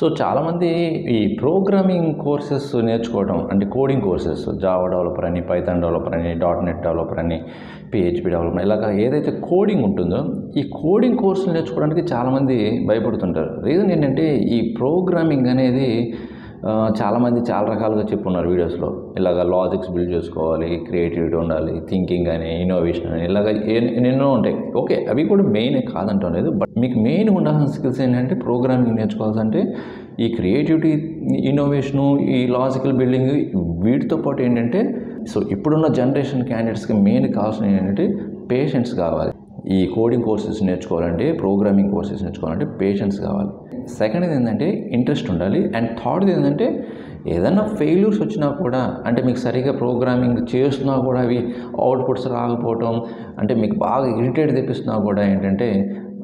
So చాలామంది ఈ programming courses నేర్చుకోవడం అంటే కోడింగ్ కోర్సెస్ జావా డెవలపర్ అని, పైథాన్ డెవలపర్ అని, .NET డెవలపర్ అని, PHP డెవలపర్ ఇలాగ ఏదైతే కోడింగ్ ఉంటుందో ఈ కోడింగ్ కోర్సులు నేర్చుకోవడానికి చాలామంది భయపడుతుంటారు. రీజన్ ఏంటంటే ఈ ప్రోగ్రామింగ్ అనేది చాలామంది చాలా రకాలుగా చెప్పున్నారు వీడియోస్లో. ఇలాగ లాజిక్స్ బిల్డ్ చేసుకోవాలి, క్రియేటివిటీ ఉండాలి, థింకింగ్ అని, ఇన్నోవేషన్ అని, ఇలాగ ఎన్నెన్నో ఉంటాయి. ఓకే, అవి కూడా మెయినే కాదంటాం లేదు. బట్ మీకు మెయిన్ ఉండాల్సిన స్కిల్స్ ఏంటంటే ప్రోగ్రామింగ్ నేర్చుకోవాల్సింటే ఈ క్రియేటివిటీ, ఇన్నోవేషను, ఈ లాజికల్ బిల్డింగ్ వీటితో పాటు ఏంటంటే సో ఇప్పుడున్న జనరేషన్ క్యాండిడేట్స్కి మెయిన్ కావాల్సిన ఏంటంటే పేషెన్స్ కావాలి. ఈ కోడింగ్ కోర్సెస్ నేర్చుకోవాలంటే, ప్రోగ్రామింగ్ కోర్సెస్ నేర్చుకోవాలంటే పేషెన్స్ కావాలి. సెకండ్ది ఏంటంటే ఇంట్రెస్ట్ ఉండాలి. అండ్ థర్డ్ది ఏంటంటే ఏదైనా ఫెయిల్యూర్స్ వచ్చినా కూడా, అంటే మీకు సరిగ్గా ప్రోగ్రామింగ్ చేస్తున్నా కూడా అవి అవుట్పుట్స్ రాకపోవటం, అంటే మీకు బాగా ఇరిటేట్ తెప్పిస్తున్నా కూడా ఏంటంటే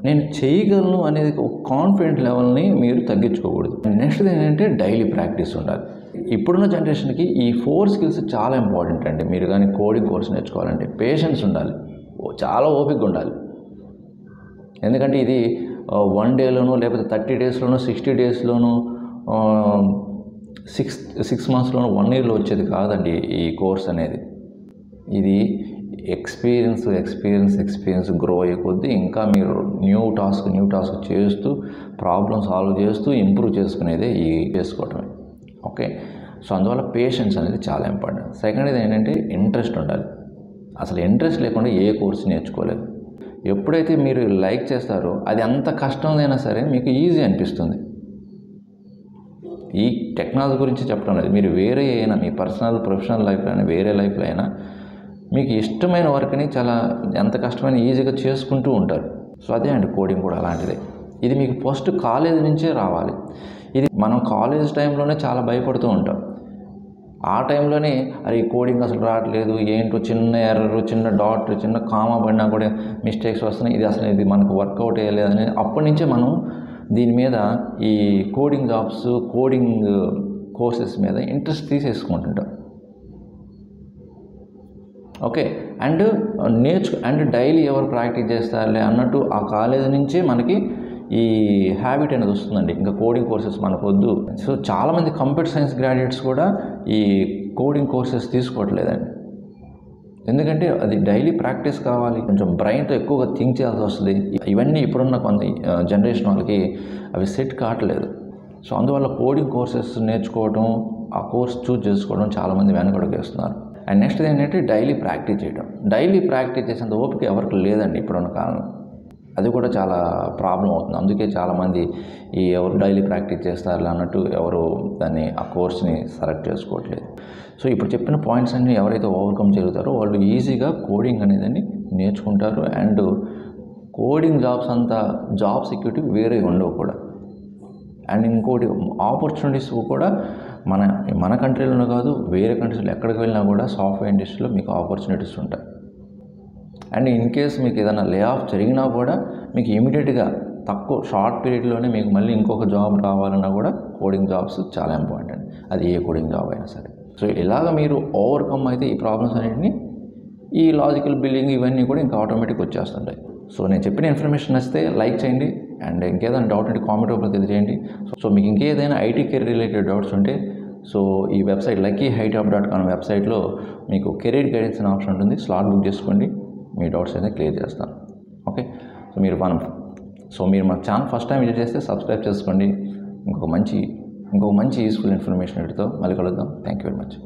నేను చేయగలను అనేది ఒక కాన్ఫిడెంట్ లెవెల్ని మీరు తగ్గించుకోకూడదు. నెక్స్ట్ది ఏంటంటే డైలీ ప్రాక్టీస్ ఉండాలి. ఇప్పుడున్న జనరేషన్కి ఈ 4 స్కిల్స్ చాలా ఇంపార్టెంట్ అండి. మీరు కానీ కోడింగ్ కోర్స్ నేర్చుకోవాలంటే పేషెన్స్ ఉండాలి, చాలా ఓపిక ఉండాలి. ఎందుకంటే ఇది 1 డేలోనో లేకపోతే 30 డేస్లోనో 60 డేస్లోనో 6 మంత్స్లోనో 1 ఇయర్లో వచ్చేది కాదండి ఈ కోర్స్ అనేది. ఇది ఎక్స్పీరియన్స్ గ్రో అయ్యే కొద్దీ ఇంకా మీరు న్యూ టాస్క్ చేస్తూ ప్రాబ్లమ్ సాల్వ్ చేస్తూ ఇంప్రూవ్ చేసుకునేదే ఈ చేసుకోవటమే. ఓకే, సో అందువల్ల పేషెన్స్ అనేది చాలా ఇంపార్టెంట్. సెకండ్ది ఏంటంటే ఇంట్రెస్ట్ ఉండాలి. అసలు ఇంట్రెస్ట్ లేకుండా ఏ కోర్స్ నేర్చుకోలేదు. ఎప్పుడైతే మీరు లైక్ చేస్తారో అది ఎంత కష్టమైనా సరే మీకు ఈజీ అనిపిస్తుంది. ఈ టెక్నాలజీ గురించి చెప్పడం లేదు, మీరు వేరే అయినా మీ పర్సనల్ ప్రొఫెషనల్ లైఫ్లో అయినా వేరే లైఫ్లో అయినా మీకు ఇష్టమైన వర్క్ని చాలా ఎంత కష్టమైన ఈజీగా చేసుకుంటూ ఉంటారు. సో అదే అండి కోడింగ్ కూడా అలాంటిదే. ఇది మీకు ఫస్ట్ కాలేజ్ నుంచే రావాలి. ఇది మనం కాలేజ్ టైంలోనే చాలా భయపడుతూ ఉంటాం. ఆ టైంలోనే అరే కోడింగ్ అసలు రావట్లేదు, ఏంటో చిన్న ఎర్రర్, చిన్న డాట్, చిన్న కామా పడినా కూడా మిస్టేక్స్ వస్తున్నాయి, ఇది మనకు వర్కౌట్ అయ్యలేదని అప్పటి నుంచే మనం దీని మీద ఈ కోడింగ్ జాబ్స్, కోడింగ్ కోర్సెస్ మీద ఇంట్రెస్ట్ తీసేసుకుంటుంటాం. ఓకే, అండ్ డైలీ ఎవరు ప్రాక్టీస్ చేస్తారులే అన్నట్టు ఆ కాలేజ్ నుంచే మనకి ఈ హ్యాబిట్ అనేది వస్తుందండి. ఇంకా కోడింగ్ కోర్సెస్ మనకు వద్దు. సో చాలామంది కంప్యూటర్ సైన్స్ గ్రాడ్యుయేట్స్ కూడా ఈ కోడింగ్ కోర్సెస్ తీసుకోవట్లేదండి. ఎందుకంటే అది డైలీ ప్రాక్టీస్ కావాలి, కొంచెం బ్రెయిన్తో ఎక్కువగా థింక్ చేయాల్సి వస్తుంది. ఇవన్నీ ఇప్పుడున్న కొంత జనరేషన్ వాళ్ళకి అవి సెట్ కావట్లేదు. సో అందువల్ల కోడింగ్ కోర్సెస్ నేర్చుకోవడం, ఆ కోర్స్ చూజ్ చేసుకోవడం చాలామంది వెనకడుగేస్తున్నారు. అండ్ నెక్స్ట్ ఏంటంటే డైలీ ప్రాక్టీస్ చేయడం. డైలీ ప్రాక్టీస్ చేసేంత ఓపిక ఎవరికి లేదండి ఇప్పుడున్న కాలంలో. అది కూడా చాలా ప్రాబ్లం అవుతుంది. అందుకే చాలామంది ఎవరు డైలీ ప్రాక్టీస్ చేస్తారు అన్నట్టు ఎవరు ఆ కోర్స్ని సెలెక్ట్ చేసుకోవట్లేదు. సో ఇప్పుడు చెప్పిన పాయింట్స్ అన్ని ఎవరైతే ఓవర్కమ్ చేయగలుగుతారో వాళ్ళు ఈజీగా కోడింగ్ అనేది నేర్చుకుంటారు. అండ్ కోడింగ్ జాబ్స్ అంతా జాబ్ సెక్యూరిటీ వేరే ఉండవు కూడా. అండ్ ఇంకోటి ఆపర్చునిటీస్ కూడా మన కంట్రీలోనే కాదు, వేరే కంట్రీస్లో ఎక్కడికి వెళ్ళినా కూడా సాఫ్ట్వేర్ ఇండస్ట్రీలో మీకు ఆపర్చునిటీస్ ఉంటాయి. అండ్ ఇన్ కేస్ మీకు ఏదైనా లే ఆఫ్ జరిగినా కూడా మీకు ఇమీడియట్గా తక్కువ షార్ట్ పీరియడ్లోనే మీకు మళ్ళీ ఇంకొక జాబ్ రావాలన్నా కూడా కోడింగ్ జాబ్స్ చాలా ఇంపార్టెంట్. అది ఏ కోడింగ్ జాబ్ అయినా సరే. సో ఇలాగ మీరు ఓవర్కమ్ అయితే ఈ ప్రాబ్లమ్స్ అన్నింటినీ ఈ లాజికల్ బిల్డింగ్ ఇవన్నీ కూడా ఇంకా ఆటోమేటిక్ వచ్చేస్తుంటాయి. సో నేను చెప్పిన ఇన్ఫర్మేషన్ నచ్చితే లైక్ చేయండి. అండ్ ఇంకేదైనా డౌట్ ఉంటే కామెంట్ రూపంలో తెలియజేయండి. సో మీకు ఇంకేదైనా ఐటీ కెరీర్ రిలేటెడ్ డౌట్స్ ఉంటే సో ఈ వెబ్సైట్ luckyhitop.com వెబ్సైట్లో మీకు కెరీర్ గైడెన్స్ అనే ఆప్షన్ ఉంటుంది. స్లాట్ బుక్ చేసుకోండి, మీ డౌట్స్ అయితే క్లియర్ చేస్తాను. ఓకే, సో మీరు మా ఛానల్ ఫస్ట్ టైం విజిట్ చేస్తే సబ్స్క్రైబ్ చేసుకోండి. ఇంకొక మంచి యూస్ఫుల్ ఇన్ఫర్మేషన్ వీటితో మళ్ళీ కలుద్దాం. Thank you very much.